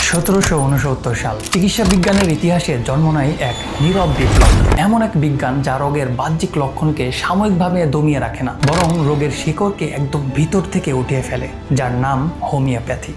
1769 সাল চিকিৎসা বিজ্ঞানের ইতিহাসে জন্ম নেয় এক নীরব বিপ্লব। এমন এক বিজ্ঞান যা রোগের বাহ্যিক লক্ষণকে সাময়িকভাবে দমিয়ে রাখে না, বরং রোগের শিকড়কে একদম ভিতর থেকে উঠিয়ে ফেলে, যার নাম হোমিওপ্যাথি।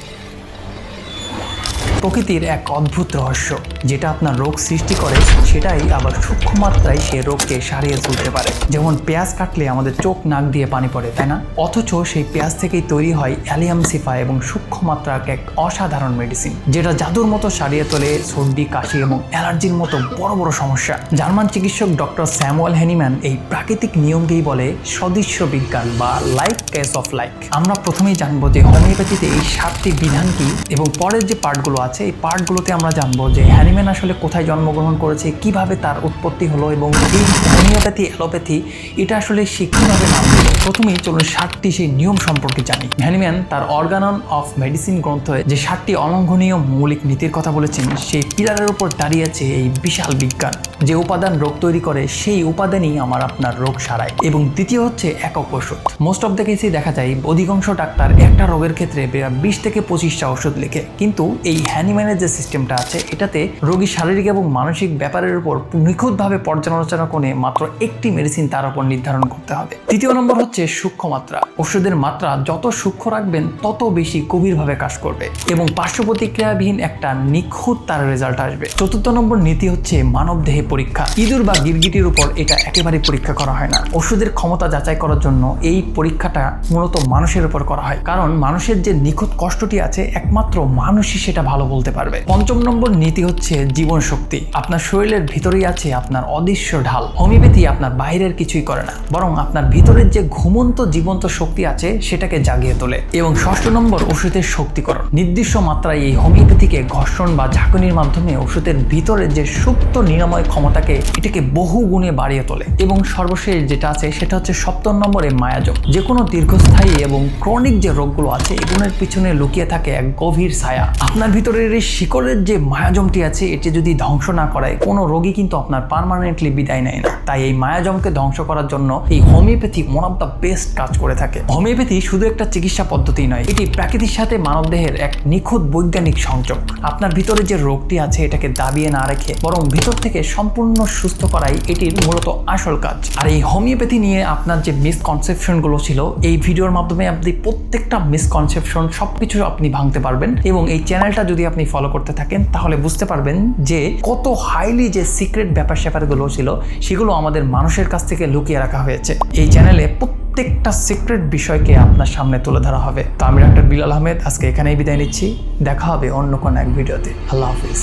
প্রকৃতির এক অদ্ভুত রহস্য, যেটা আপনার রোগ সৃষ্টি করে সেটাই আবার সূক্ষ্ম মাত্রায় সে রোগকে সারিয়ে তুলতে পারে। যেমন পেঁয়াজ কাটলে আমাদের চোখ নাক দিয়ে পানি পড়ে, তাই না? অথচ সেই পেঁয়াজ থেকেই তৈরি হয় অ্যালিয়াম সিফা এবং সূক্ষ্ম মাত্রার এক অসাধারণ মেডিসিন, যেটা জাদুর মতো সারিয়ে তোলে সর্দি, কাশি এবং অ্যালার্জির মতো বড় বড় সমস্যা। জার্মান চিকিৎসক ডক্টর স্যামুয়েল হ্যানিম্যান এই প্রাকৃতিক নিয়মকেই বলে সদৃশ্য বিজ্ঞান বা লাইক কেস অফ লাইক। আমরা প্রথমেই জানবো যে হোমিওপ্যাথিতে এই 7টি বিধান কি, এবং পরের যে পার্টগুলো আছে এই পার্টগুলোতে আমরা জানবো যে হ্যানিম্যান আসলে কোথায় জন্মগ্রহণ করেছে, কিভাবে তার উৎপত্তি হলো, এবং এই হোমিওপ্যাথি অ্যালোপ্যাথি এটা আসলে সে কিভাবে নাম দিল। প্রথমেই চলুন 7টি সেই নিয়ম সম্পর্কে জানি। হ্যানিম্যান তার অর্গানন অফ মেডিসিন গ্রন্থে যে 7টি অলঙ্ঘনীয় মৌলিক নীতির কথা বলেছেন, সেই পিলারের উপর দাঁড়িয়ে আছে এই বিশাল বিজ্ঞান। যে উপাদান রোগ তৈরি করে সেই উপাদানই আপনার রোগ সারায়। এবং দ্বিতীয় হচ্ছে একক ওষুধ। মোস্ট অফ দ্য কেসেই দেখা যায় অধিকাংশ ডাক্তার একটা রোগের ক্ষেত্রে 20 থেকে 25টা ওষুধ লিখে, কিন্তু এই হ্যানিম্যানের যে সিস্টেমটা আছে এটাতে রোগীর শারীরিক এবং মানসিক ব্যাপারের উপর নিখুঁতভাবে পর্যালোচনা করে মাত্র একটি মেডিসিন তার উপর নির্ধারণ করতে হবে। তৃতীয় নম্বর হচ্ছে সূক্ষ্ম মাত্রা। ওষুধের মাত্রা যত সূক্ষ্ম রাখবেন তত বেশি গভীরভাবে কাজ করবে এবং পার্শ্ব প্রতিক্রিয়াবিহীন একটা নিখুঁত তার রেজাল্ট আসবে। চতুর্থ নম্বর নীতি হচ্ছে মানব দেহে পরীক্ষা। ইঁদুর বা গিরগিটির উপর এটা একেবারে পরীক্ষা করা হয় না। ওষুধের ক্ষমতা যাচাই করার জন্য এই পরীক্ষাটা মূলত মানুষের উপর করা হয়, কারণ মানুষের যে নিখুঁত কষ্টটি আছে একমাত্র মানুষই সেটা ভালো বলতে পারবে। পঞ্চম নম্বর নীতি হচ্ছে জীবন শক্তি। আপনার শরীরের ভিতরেই আছে আপনার অদৃশ্য ঢাল। হোমিওপ্যাথি আপনার বাইরের কিছুই করে না, বরং আপনার ভিতরের যে ঘুমন্ত জীবন্ত শক্তি আছে সেটাকে জাগিয়ে তোলে। এবং ষষ্ঠ নম্বর ওষুধের শক্তিকরণ। নির্দিষ্ট মাত্রায় এই হোমিওপ্যাথিকে ঘর্ষণ বা ঝাঁকুনির মাধ্যমে ওষুধের ভিতরের যে সুপ্ত নিরাময় ক্ষমতাকে এটাকে বহু গুণে বাড়িয়ে তোলে। এবং সর্বশেষ যেটা আছে সেটা হচ্ছে সপ্তম নম্বরে মায়াজম। যে কোনো দীর্ঘস্থায়ী এবং ক্রনিক যে রোগগুলো আছে এগুলোর পিছনে লুকিয়ে থাকে এক গভীর ছায়া। আপনার ভিতরের এই শিকড়ের যে মায়াজমটি আছে এটি যদি ধ্বংস না করায় কোনো রোগী কিন্তু আপনার পার্মানেন্টলি বিদায় নেয় না। তাই এই মায়াজমকে ধ্বংস করার জন্য এই homeopathy one of the best কাজ করে থাকে। হোমিওপ্যাথি শুধু একটা চিকিৎসা পদ্ধতি নয়, এটি প্রাকৃতির সাথে মানবদেহের এক নিখুঁত বৈজ্ঞানিক সংযোগ। আপনার ভিতরে যে রোগটি আছে এটাকে দাবিয়ে না রেখে বরং ভিতর থেকে সম্পূর্ণ সুস্থ করাই এটির মূলত আসল কাজ। আর এই হোমিওপ্যাথি নিয়ে আপনার যে মিসকনসেপশনগুলো ছিল, এই ভিডিওর মাধ্যমে আপনি প্রত্যেকটা মিসকনসেপশন সবকিছু আপনি ভাঙতে পারবেন। এবং এই চ্যানেলটা যদি আপনি ফলো করতে থাকেন তাহলে বুঝতে পারবেন যে কত হাইলি যে সিক্রেট ব্যাপার স্যাপারগুলো ছিল সেগুলো আমাদের মানুষের কাছ থেকে লুকিয়ে রাখা হয়েছে। এই চ্যানেলে প্রত্যেকটা সিক্রেট বিষয়কে আপনার সামনে তুলে ধরা হবে। তো আমি ডাক্তার বিলাল আহমেদ আজকে এখানেই বিদায় নিচ্ছি। দেখা হবে অন্য কোনো এক ভিডিওতে। আল্লাহ হাফিজ।